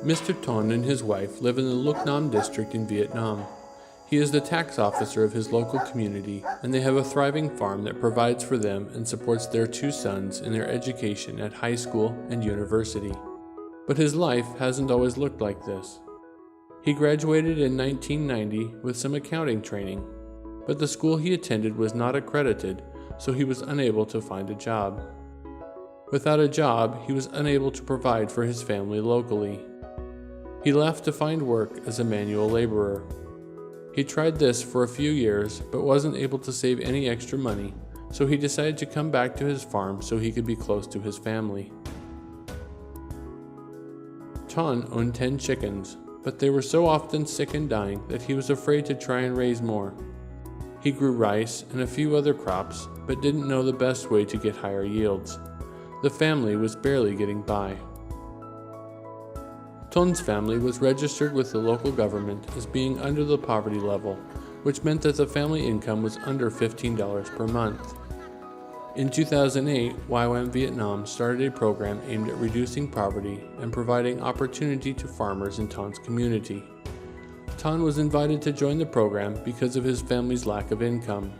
Mr. Ton and his wife live in the Luc Nam district in Vietnam. He is the tax officer of his local community, and they have a thriving farm that provides for them and supports their two sons in their education at high school and university. But his life hasn't always looked like this. He graduated in 1990 with some accounting training, but the school he attended was not accredited, so he was unable to find a job. Without a job, he was unable to provide for his family locally. He left to find work as a manual laborer. He tried this for a few years, but wasn't able to save any extra money, so he decided to come back to his farm so he could be close to his family. Ton owned 10 chickens, but they were so often sick and dying that he was afraid to try and raise more. He grew rice and a few other crops, but didn't know the best way to get higher yields. The family was barely getting by. Ton's family was registered with the local government as being under the poverty level, which meant that the family income was under $15 per month. In 2008, YWAM Vietnam started a program aimed at reducing poverty and providing opportunity to farmers in Ton's community. Ton was invited to join the program because of his family's lack of income.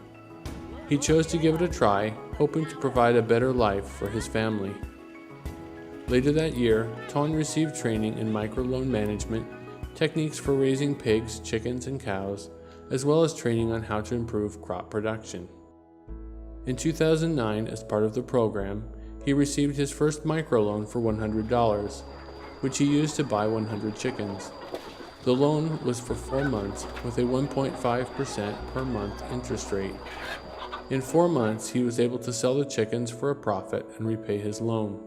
He chose to give it a try, hoping to provide a better life for his family. Later that year, Ton received training in microloan management, techniques for raising pigs, chickens, and cows, as well as training on how to improve crop production. In 2009, as part of the program, he received his first microloan for $100, which he used to buy 100 chickens. The loan was for 4 months with a 1.5% per month interest rate. In 4 months, he was able to sell the chickens for a profit and repay his loan.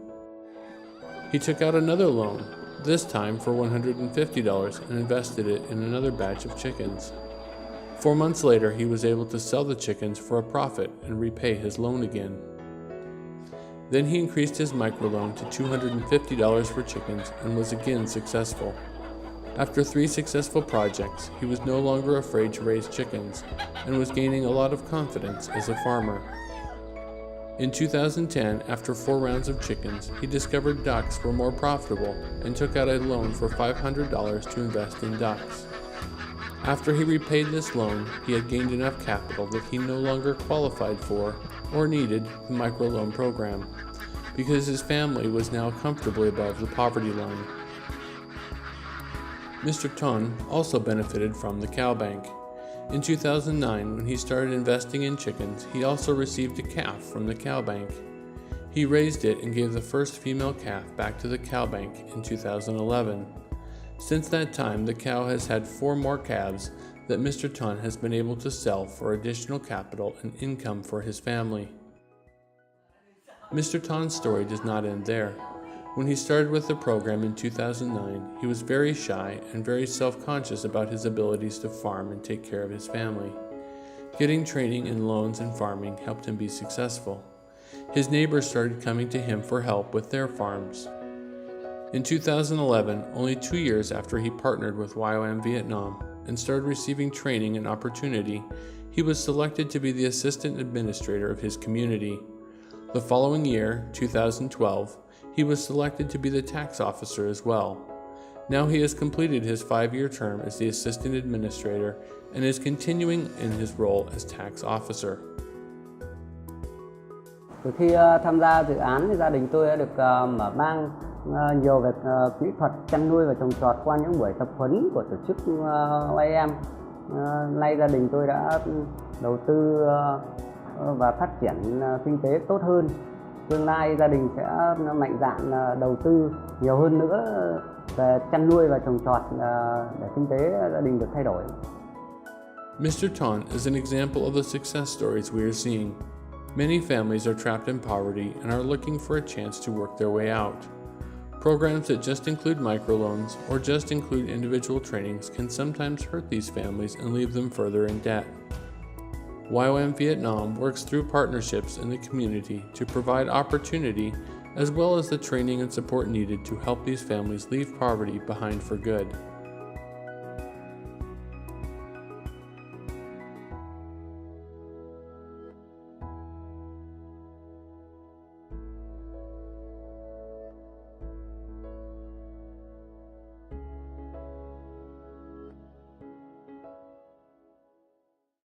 He took out another loan, this time for $150, and invested it in another batch of chickens. 4 months later, he was able to sell the chickens for a profit and repay his loan again. Then he increased his microloan to $250 for chickens and was again successful. After 3 successful projects, he was no longer afraid to raise chickens and was gaining a lot of confidence as a farmer. In 2010, after 4 rounds of chickens, he discovered ducks were more profitable and took out a loan for $500 to invest in ducks. After he repaid this loan, he had gained enough capital that he no longer qualified for or needed the microloan program, because his family was now comfortably above the poverty line. Mr. Ton also benefited from the cow bank. In 2009, when he started investing in chickens, he also received a calf from the cow bank. He raised it and gave the first female calf back to the cow bank in 2011. Since that time, the cow has had 4 more calves that Mr. Ton has been able to sell for additional capital and income for his family. Mr. Ton's story does not end there. When he started with the program in 2009, he was very shy and very self-conscious about his abilities to farm and take care of his family. Getting training in loans and farming helped him be successful. His neighbors started coming to him for help with their farms. In 2011, only 2 years after he partnered with YWAM Vietnam and started receiving training and opportunity, he was selected to be the assistant administrator of his community. The following year, 2012, he was selected to be the tax officer as well. Now he has completed his 5-year term as the assistant administrator and is continuing in his role as tax officer. Từ khi tham gia dự án thì gia đình tôi đã được mở mang nhiều về kỹ thuật chăn nuôi và trồng trọt qua những buổi tập huấn của tổ chức YWAM. Nay gia đình tôi đã đầu tư và phát triển kinh tế tốt hơn. Tương lai gia đình sẽ mạnh dạn đầu tư nhiều hơn nữa về chăn nuôi và trồng trọt để kinh tế gia đình được thay đổi. Mr. Ton is an example of the success stories we are seeing. Many families are trapped in poverty and are looking for a chance to work their way out. Programs that just include microloans or just include individual trainings can sometimes hurt these families and leave them further in debt. YWAM Vietnam works through partnerships in the community to provide opportunity as well as the training and support needed to help these families leave poverty behind for good.